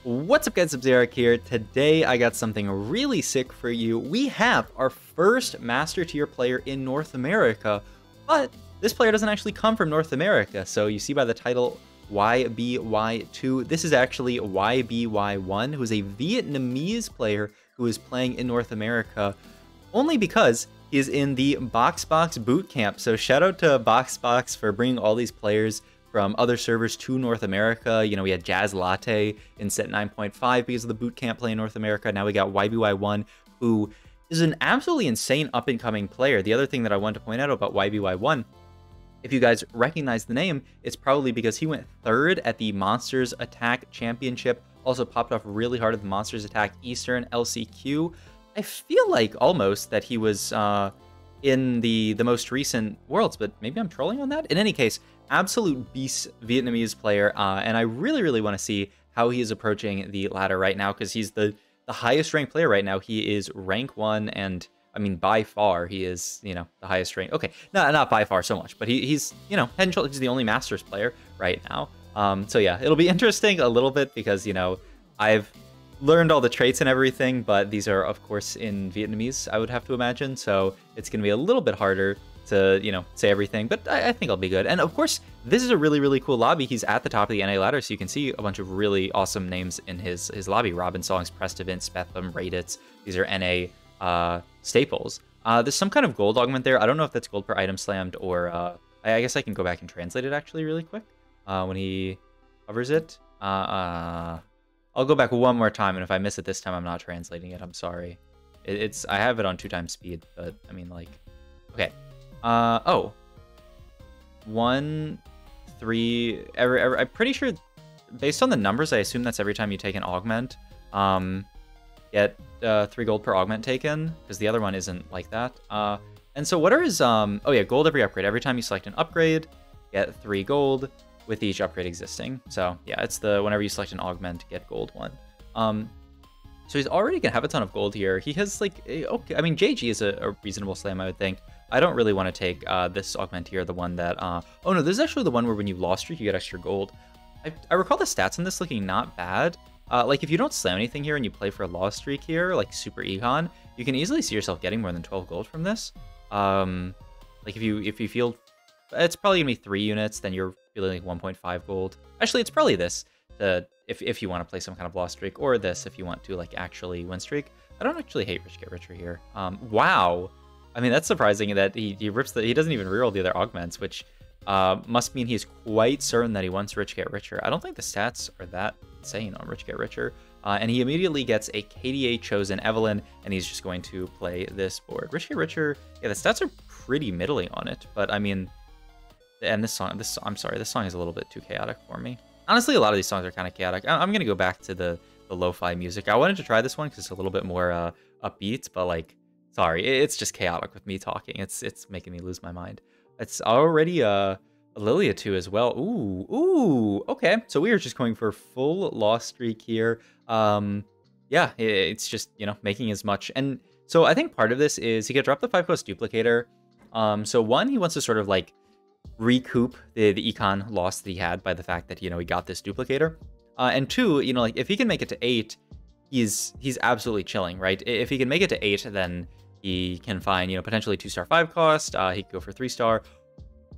What's up guys, Eric here. Today I got something really sick for you. We have our first Master Tier player in North America, but this player doesn't actually come from North America. So you see by the title YBY2, this is actually YBY1, who is a Vietnamese player who is playing in North America only because he is in the BoxBox bootcamp. So shout out to BoxBox for bringing all these players from other servers to North America. You know, we had Jazz Latte in set 9.5 because of the bootcamp play in North America. Now we got YBY1, who is an absolutely insane up-and-coming player. The other thing that I want to point out about YBY1, if you guys recognize the name, it's probably because he went third at the Monsters Attack Championship, also popped off really hard at the Monsters Attack Eastern LCQ. I feel like almost that he was in the most recent Worlds, but maybe I'm trolling on that. In any case, absolute beast Vietnamese player, and I really want to see how he is approaching the ladder right now, because he's the highest ranked player right now. He is rank 1, and I mean by far he is, you know, the highest rank. Okay, not by far so much, but he's, you know, head and shoulders, he's the only Masters player right now. So yeah, it'll be interesting a little bit because, you know, I've learned all the traits and everything, but these are of course in Vietnamese, I would have to imagine, so it's gonna be a little bit harder to, you know, say everything, but I think I'll be good. And of course, this is a really cool lobby. He's at the top of the NA ladder, so you can see a bunch of really awesome names in his lobby. Robin Songs, Prestivint, Spetham, Raditz. These are NA staples. There's some kind of gold augment there. I don't know if that's gold per item slammed or I guess I can go back and translate it actually really quick when he covers it. I'll go back one more time, and if I miss it this time, I'm not translating it. I'm sorry. I have it on 2x speed, but I mean, like, okay. Oh. 1, 3, I'm pretty sure, based on the numbers, I assume that's every time you take an augment. Get 3 gold per augment taken, because the other one isn't like that. And so what are his, oh yeah, gold every upgrade. Every time you select an upgrade, get 3 gold with each upgrade existing. So yeah, it's the whenever you select an augment, get gold 1. So he's already gonna have a ton of gold here. He has like, okay, I mean, JG is a reasonable slam, I would think. I don't really want to take this augment here, the one that, oh no, this is actually the one where when you lost streak, you get extra gold. I recall the stats on this looking not bad. Like if you don't slam anything here and you play for a lost streak here, like super econ, you can easily see yourself getting more than 12 gold from this. Like if you feel, it's probably gonna be 3 units, then you're feeling like 1.5 gold. Actually, it's probably this, if you want to play some kind of lost streak, or this if you want to like actually win streak. I don't actually hate Rich Get Richer here. Wow. I mean, that's surprising that he rips he doesn't even reroll the other augments, which must mean he's quite certain that he wants Rich Get Richer. I don't think the stats are that insane on Rich Get Richer. And he immediately gets a KDA chosen Evelyn, and he's just going to play this board. Rich Get Richer, yeah, the stats are pretty middling on it, but I mean, and I'm sorry, this song is a little bit too chaotic for me. Honestly, a lot of these songs are kind of chaotic. I'm gonna go back to the lo-fi music. I wanted to try this one because it's a little bit more upbeat, but like, sorry, it's just chaotic with me talking. It's making me lose my mind. It's already a Lilia 2 as well. Ooh, okay. So we are just going for full lost streak here. Yeah, it's just, you know, making as much. And so I think part of this is he could drop the 5-cost duplicator. So one, he wants to sort of like recoup the econ loss that he had by the fact that, you know, he got this duplicator. And 2, you know, like if he can make it to 8, he's absolutely chilling, right? If he can make it to 8, then he can find, you know, potentially 2-star 5-cost. He could go for 3-star.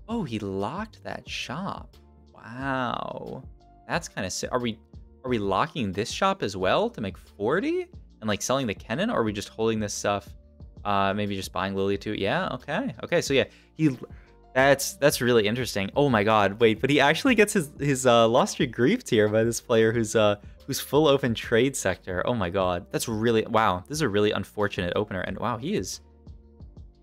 Oh, he locked that shop. Wow, that's kind of sick. Are we locking this shop as well to make 40 and like selling the Kennen, or are we just holding this stuff? Maybe just buying Lilia 2. Yeah, okay. So yeah, that's really interesting. Oh my god, wait, but he actually gets his lost streak griefed here by this player who's full open trade sector. Oh my god, that's really, wow, this is a really unfortunate opener. And wow, he is,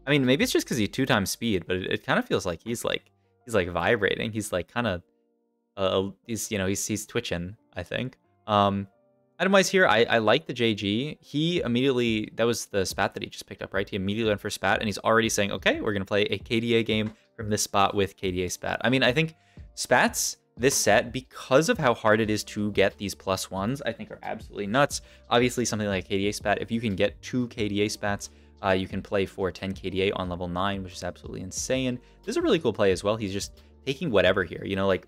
I mean, maybe it's just because he's 2x speed, but it kind of feels like he's like vibrating. He's like kind of he's, you know, he's twitching, I think. Item wise here, I like the JG. He immediately, that was the spat that he just picked up, right? He immediately went for spat, and he's already saying, okay, we're gonna play a KDA game from this spot with KDA spat. I mean, I think spats this set, because of how hard it is to get these +1s, I think are absolutely nuts. Obviously, something like KDA spat, if you can get 2 KDA spats, you can play for 10 KDA on level 9, which is absolutely insane. This is a really cool play as well. He's just taking whatever here, you know, like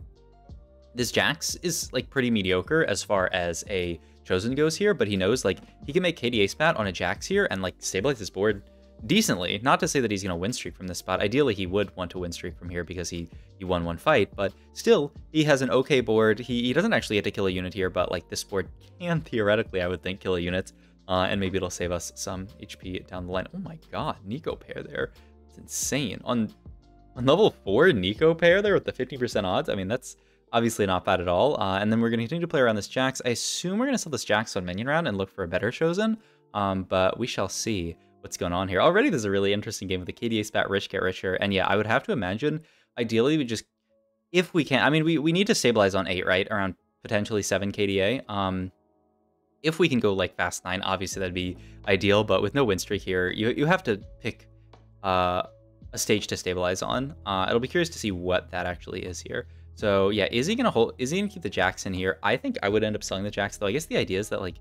This Jax is like pretty mediocre as far as a Chosen goes here, but he knows like he can make KDA spat on a Jax here and like stabilize his board decently. Not to say that he's going to win streak from this spot. Ideally, he would want to win streak from here because he won one fight, but still, he has an okay board. He doesn't actually get to kill a unit here, but like this board can theoretically, I would think, kill a unit, and maybe it'll save us some HP down the line. Oh my god, Nico pair there. It's insane. On level 4, Nico pair there with the 50% odds. I mean, that's obviously not bad at all. And then we're going to continue to play around this Jax. I assume we're going to sell this Jax on minion round and look for a better Chosen, but we shall see what's going on here. Already there's a really interesting game with the KDA spat, rich get richer, and yeah, I would have to imagine, ideally, we just, if we can, I mean, we need to stabilize on 8, right? Around potentially 7 KDA. If we can go like fast 9, obviously that'd be ideal, but with no win streak here, you have to pick a stage to stabilize on. It'll be curious to see what that actually is here. So yeah, is he gonna keep the Jax in here? I think I would end up selling the Jax, though. I guess the idea is that like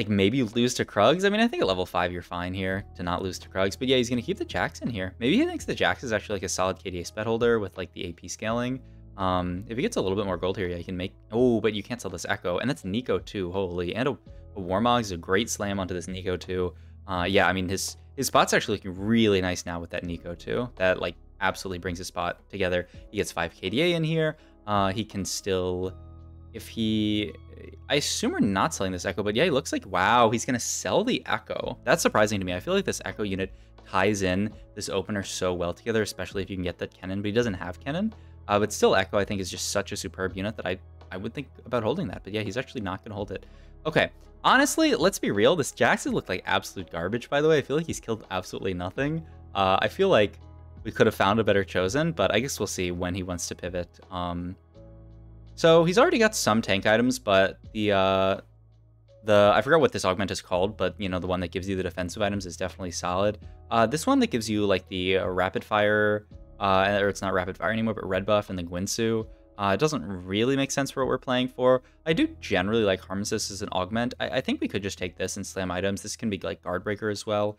maybe you lose to Krugs. I mean, I think at level 5 you're fine here to not lose to Krugs, but yeah, he's gonna keep the Jax in here. Maybe he thinks the Jax is actually like a solid KDA spet holder with like the AP scaling. If he gets a little bit more gold here, yeah, he can make, oh, but you can't sell this Echo, and that's Nico too, holy, and a Warmog is a great slam onto this Nico too. Yeah, I mean, his spot's actually looking really nice now with that Nico too. That like absolutely brings his spot together. He gets 5 KDA in here. He can still, if he, I assume we're not selling this Echo, but yeah, he looks like, wow, he's gonna sell the Echo. That's surprising to me. I feel like this Echo unit ties in this opener so well together, especially if you can get that cannon, but he doesn't have cannon. But still, Echo, I think, is just such a superb unit that I would think about holding that. But yeah, he's actually not gonna hold it. Okay, honestly, let's be real. This Jax has looked like absolute garbage, by the way. I feel like he's killed absolutely nothing. I feel like we could have found a better Chosen, but I guess we'll see when he wants to pivot. So he's already got some tank items, but I forgot what this augment is called, but you know, the one that gives you the defensive items is definitely solid. This one that gives you like the rapid fire, or it's not rapid fire anymore, but red buff and the Gwinsu. It doesn't really make sense for what we're playing for. I do generally like Harmsys as an augment. I think we could just take this and slam items. This can be like Guardbreaker as well.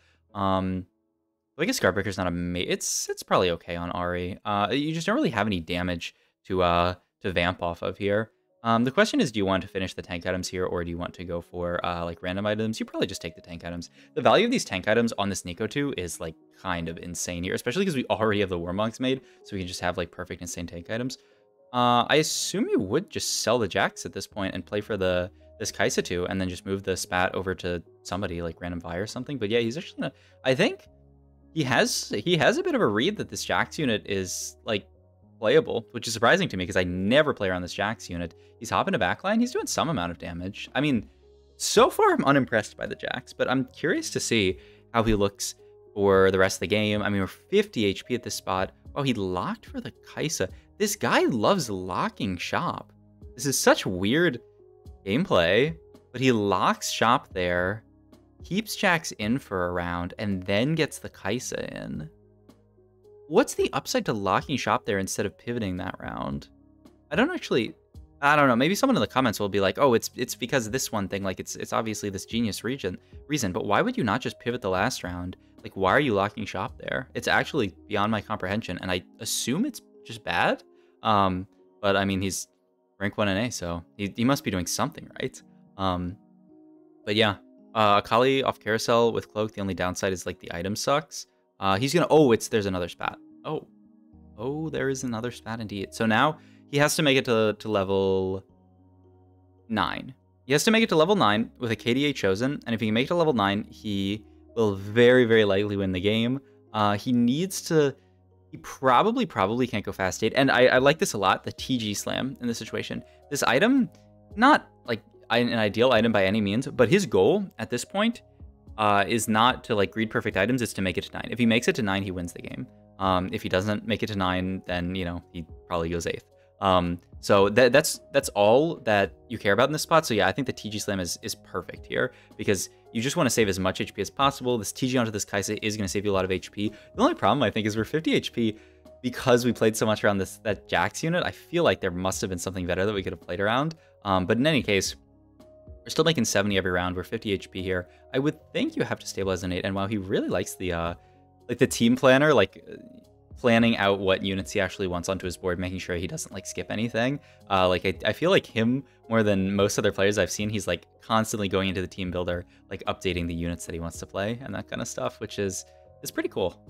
I guess Guardbreaker's not it's probably okay on Ari. You just don't really have any damage to vamp off of here. The question is, do you want to finish the tank items here, or do you want to go for like random items? You probably just take the tank items. The value of these tank items on this Nico 2 is like kind of insane here, especially because we already have the Warmogs made, so we can just have like perfect insane tank items. I assume you would just sell the Jax at this point and play for this Kaisa 2, and then just move the spat over to somebody like Random Vi or something. But yeah, he's actually gonna, I think he has a bit of a read that this Jax unit is like playable, which is surprising to me because I never play around this Jax unit. He's hopping to backline. He's doing some amount of damage. I mean, so far I'm unimpressed by the Jax, but I'm curious to see how he looks for the rest of the game. I mean, we're 50 HP at this spot. Oh, he locked for the Kaisa. This guy loves locking shop. This is such weird gameplay, but he locks shop there, keeps Jax in for a round, and then gets the Kaisa in. What's the upside to locking shop there instead of pivoting that round? I don't know. Maybe someone in the comments will be like, oh, it's because of this one thing. Like, it's obviously this genius reason. But why would you not just pivot the last round? Like, why are you locking shop there? It's actually beyond my comprehension, and I assume it's just bad. But I mean, he's rank 1 NA, so he must be doing something right. But yeah, Akali off carousel with cloak. The only downside is like the item sucks. He's gonna, there's another spat. Oh, there is another spat indeed. So now he has to make it to level 9. He has to make it to level 9 with a KDA Chosen, and if he can make it to level 9, he will very, very likely win the game. He probably can't go fast 8, and I like this a lot, the TG slam in this situation. This item, not like an ideal item by any means, but his goal at this point is not to like greed perfect items, it's to make it to 9. If he makes it to 9, he wins the game. If he doesn't make it to 9, then, you know, he probably goes 8th. So that's all that you care about in this spot. So yeah, I think the TG slam is perfect here because you just want to save as much HP as possible. This TG onto this Kaisa is going to save you a lot of HP. The only problem, I think, is we're 50 HP because we played so much around that Jax unit. I feel like there must have been something better that we could have played around. But in any case, we're still making 70 every round. We're 50 HP here. I would think you have to stabilize an 8. And wow, he really likes the team planner. Like, planning out what units he actually wants onto his board, making sure he doesn't like skip anything. Like I feel like him more than most other players I've seen, he's like constantly going into the team builder, like updating the units that he wants to play and that kind of stuff, which is pretty cool.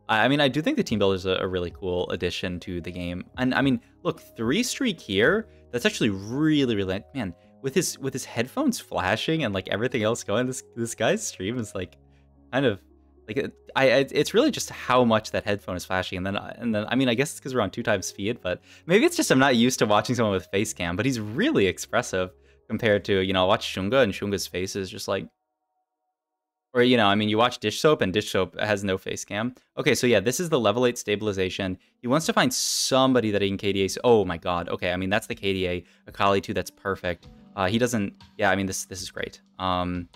I mean, I do think the team builder is a really cool addition to the game. And I mean, look, 3 streak here. That's actually really, really, man, with his headphones flashing and like everything else going, this guy's stream is like kind of like it's really just how much that headphone is flashing. And then I mean, I guess it's because we're on 2 times speed, but maybe it's just I'm not used to watching someone with face cam. But he's really expressive compared to, you know, I watch Shunga, and Shunga's face is just like. Or, you know, I mean, you watch Dish Soap, and Dish Soap has no face cam. Okay, so yeah, this is the level 8 stabilization. He wants to find somebody that he can KDA. So, oh my god. Okay, I mean, that's the KDA. Akali too, that's perfect. He doesn't... Yeah, I mean, this is great. And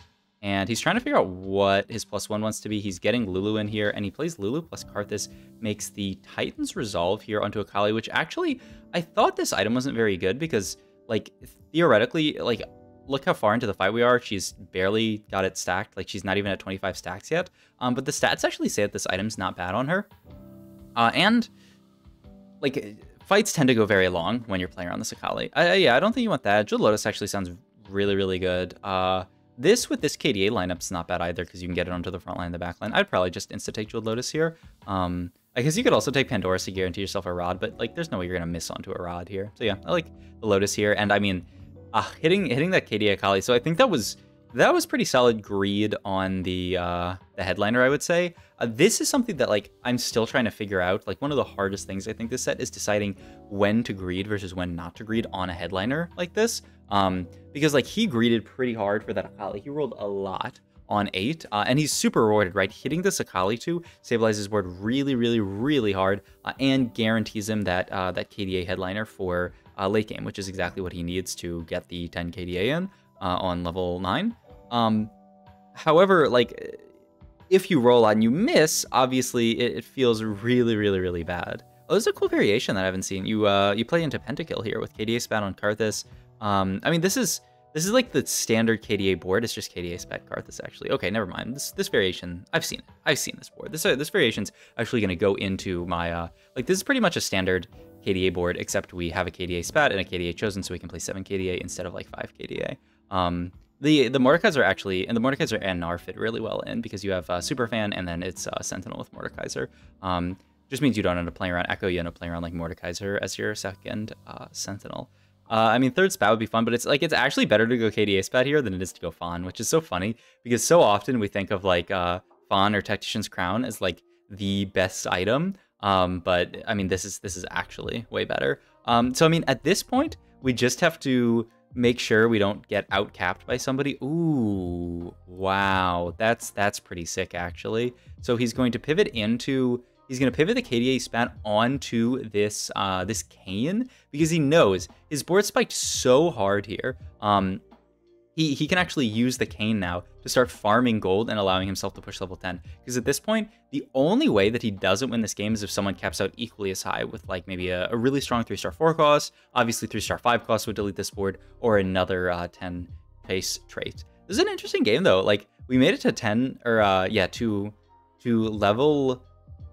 he's trying to figure out what his +1 wants to be. He's getting Lulu in here, and he plays Lulu plus Karthus, makes the Titan's Resolve here onto Akali, which actually, I thought this item wasn't very good because, like, theoretically, like... Look how far into the fight we are. She's barely got it stacked. Like, she's not even at 25 stacks yet. But the stats actually say that this item's not bad on her. And, like, fights tend to go very long when you're playing around this Akali. Yeah, I don't think you want that. Jewel Lotus actually sounds really, really good. This with this KDA lineup's not bad either because you can get it onto the front line and the back line. I'd probably just insta-take Jewel Lotus here. I guess you could also take Pandora's to guarantee yourself a Rod, but, like, there's no way you're going to miss onto a Rod here. So, yeah, I like the Lotus here. And, I mean... hitting that KDA Akali, so I think that was pretty solid greed on the headliner, I would say. This is something that, like, I'm still trying to figure out. Like, one of the hardest things I think this set is deciding when to greed versus when not to greed on a headliner like this. Because, like, he greeded pretty hard for that Akali. He rolled a lot on 8, and he's super rewarded, right? Hitting this Akali too stabilizes his board really, really, really hard, and guarantees him that that KDA headliner for late game, which is exactly what he needs to get the 10 KDA in on level 9. However, like, if you roll out and you miss, obviously it feels really, really, really bad. Oh, there's a cool variation that I haven't seen. You play into Pentakill here with KDA spat on Karthus. I mean, this is like the standard KDA board. It's just KDA spat Karthus, actually. Okay, never mind. This variation, I've seen it. I've seen this board. This variation's actually going to go into my like, this is pretty much a standard KDA board, except we have a KDA spat and a KDA chosen, so we can play 7 KDA instead of like 5 KDA. The Mordekaiser actually, and the Mordekaiser and Gnar fit really well in because you have Superfan and then it's Sentinel with Mordekaiser. Just means you don't end up playing around Echo, you end up playing around like Mordekaiser as your second Sentinel. I mean, third spat would be fun, but it's actually better to go KDA spat here than it is to go Fawn, which is so funny because so often we think of like Fawn or Tactician's Crown as like the best item. But I mean, this is actually way better. So I mean, at this point, we just have to make sure we don't get outcapped by somebody. Ooh, wow, that's pretty sick actually. So he's going to pivot into. He's going to pivot the KDA spat onto this this Kayn because he knows his board spiked so hard here. He can actually use the Kayn now to start farming gold and allowing himself to push level 10. Because at this point, the only way that he doesn't win this game is if someone caps out equally as high with like maybe a really strong 3-star 4 cost, obviously 3-star 5 cost would delete this board, or another 10 pace trait. This is an interesting game though. Like, we made it to 10, or yeah, to level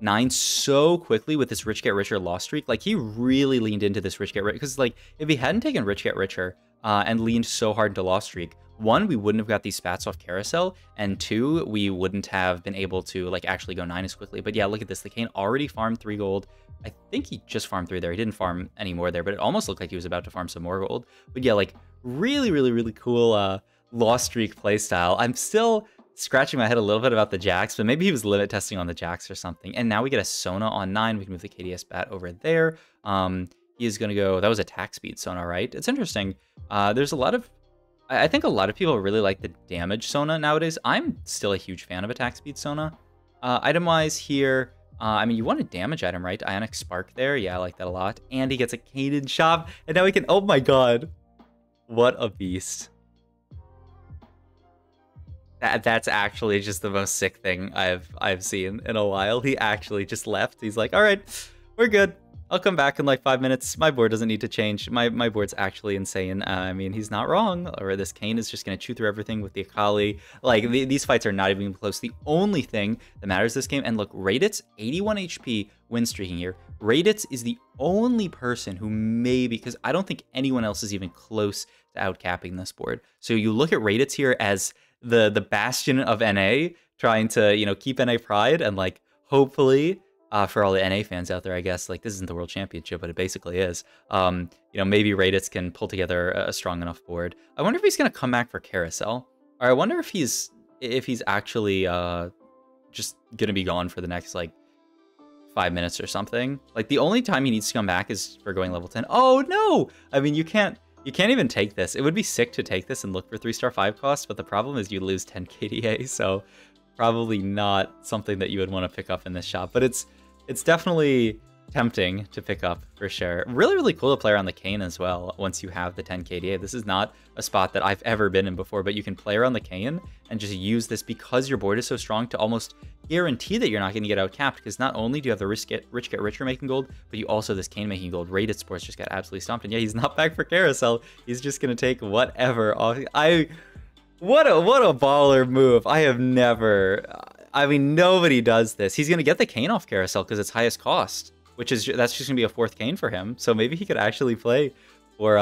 9 so quickly with this Rich Get Richer loss streak. Like, he really leaned into this Rich Get Richer, because like, if he hadn't taken Rich Get Richer and leaned so hard into loss streak, 1, we wouldn't have got these spats off Carousel, and 2, we wouldn't have been able to like actually go 9 as quickly. But yeah, look at this. The Kayn already farmed 3 gold. I think he just farmed 3 there. He didn't farm any more there, but it almost looked like he was about to farm some more gold. But yeah, like, really, really, really cool loss streak playstyle. I'm still scratching my head a little bit about the Jax, but maybe he was limit testing on the Jax or something. And now we get a Sona on 9. We can move the KDS bat over there. He is going to go... That was attack speed Sona, right? It's interesting. There's a lot of... I think a lot of people really like the damage Sona nowadays. I'm still a huge fan of attack speed Sona. Item-wise here, I mean, you want a damage item, right? Ionic Spark there. Yeah, I like that a lot. And he gets a Cadence Shop. And now we can... Oh my god. What a beast. That's actually just the most sick thing I've seen in a while. He actually just left. He's like, all right, we're good. I'll come back in like 5 minutes. My board doesn't need to change. My board's actually insane. I mean, he's not wrong. Or this Kayn is just going to chew through everything with the Akali. Like, these fights are not even close. The only thing that matters this game, and look, Raditz, 81 HP win streaking here. Raditz is the only person who maybe, because I don't think anyone else is even close to outcapping this board. So you look at Raditz here as the bastion of NA, trying to, you know, keep NA pride, and like hopefully for all the NA fans out there, I guess, like, this isn't the World Championship, but it basically is. You know, maybe Raditz can pull together a strong enough board. I wonder if he's gonna come back for Carousel, or I wonder if he's actually just gonna be gone for the next like 5 minutes or something. Like, the only time he needs to come back is for going level 10. Oh no! I mean, you can't even take this. It would be sick to take this and look for 3-star 5 cost, but the problem is you lose 10 KDA, so probably not something that you would want to pick up in this shop. But it's definitely tempting to pick up for sure. Really, really cool to play around the Kayn as well once you have the 10 KDA. This is not a spot that I've ever been in before, but you can play around the Kayn and just use this because your board is so strong to almost guarantee that you're not going to get outcapped, because not only do you have the rich get richer making gold, but you also have this Kayn making gold. Rated Sports just got absolutely stomped, and yeah, he's not back for Carousel. He's just going to take whatever off. What a baller move. I have never... I mean, nobody does this. He's going to get the Kayn off Carousel because it's highest cost, which is, that's just going to be a 4th Kayn for him. So maybe he could actually play for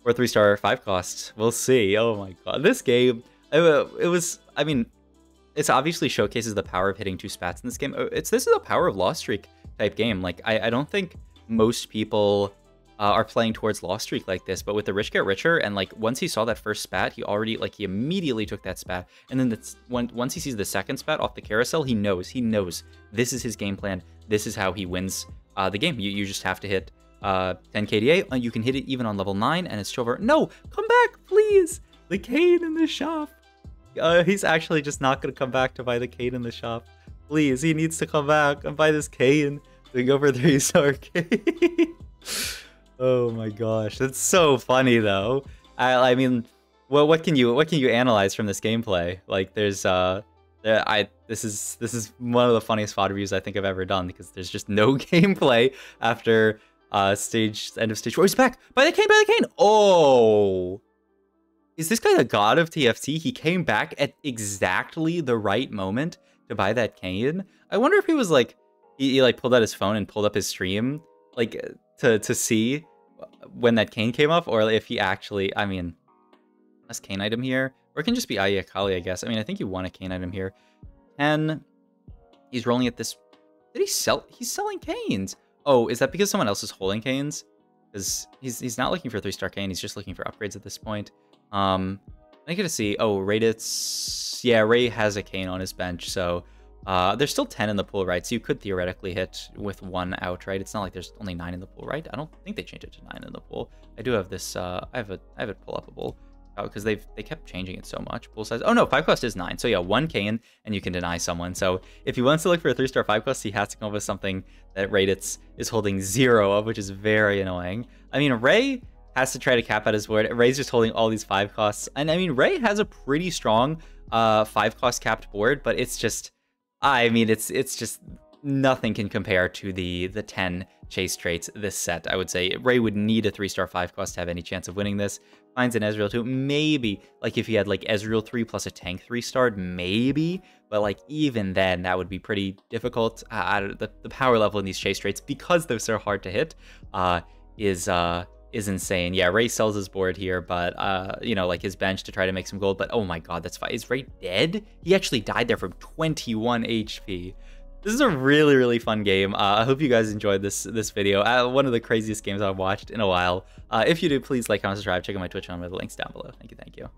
3-star 5 costs. We'll see. Oh my god. This game, it was, I mean, it's obviously showcases the power of hitting 2 spats in this game. This is a power of loss streak type game. Like, I don't think most people are playing towards loss streak like this, but with the rich get richer, and like once he saw that first spat, he immediately took that spat, and then once he sees the second spat off the Carousel, he knows this is his game plan. This is how he wins the game. You just have to hit 10 KDA. You can hit it even on level 9, and it's over. No, come back, please. The Kayn in the shop. He's actually just not gonna come back to buy the Kayn in the shop. Please, he needs to come back and buy this Kayn to go for 3-star Kayn. Oh my gosh, that's so funny though. I mean, well, what can you analyze from this gameplay? Like, there's this is one of the funniest VOD reviews I think I've ever done, because there's just no gameplay after end of stage 4. He's back. Buy the Kayn. Oh, is this guy the god of TFT? He came back at exactly the right moment to buy that Kayn. I wonder if he was like, he like pulled out his phone and pulled up his stream, like, to see when that Kayn came up, or if he actually, I mean, last Kayn item here, or it can just be IE Akali, I guess. I mean, I think you want a Kayn item here. And he's rolling at this. Did he sell? He's selling Kayns. Oh, is that because someone else is holding Kayns? Because he's not looking for 3-star Kayn. He's just looking for upgrades at this point. I get to see. Oh, Raditz. Yeah, Ray has a Kayn on his bench, so there's still 10 in the pool, right? So you could theoretically hit with 1 out, right? It's not like there's only 9 in the pool, right? I don't think they changed it to 9 in the pool. I do have this. I have it pull upable because they kept changing it so much. Pool size. Oh no, 5 cost is 9. So yeah, 1 Kayn and you can deny someone. So if he wants to look for a 3-star 5 cost, he has to come up with something that Raditz is holding 0 of, which is very annoying. I mean, Ray has to try to cap out his board. Ray's just holding all these 5 costs, and I mean, Ray has a pretty strong 5 cost capped board, but it's just, I mean, it's just nothing can compare to the 10 chase traits this set. I would say Ray would need a 3-star 5 cost to have any chance of winning this. Finds an Ezreal 2, maybe, like if he had like Ezreal 3 plus a tank 3-star, maybe, but like even then that would be pretty difficult. The power level in these chase traits, because they're so hard to hit, is insane. Yeah, Ray sells his board here, but you know, like his bench to try to make some gold. But oh my god, that's fine. Is Ray dead? He actually died there from 21 HP. This is a really, really fun game. I hope you guys enjoyed this video. One of the craziest games I've watched in a while. If you do, please like, comment, subscribe, check out my Twitch channel with the links down below. Thank you.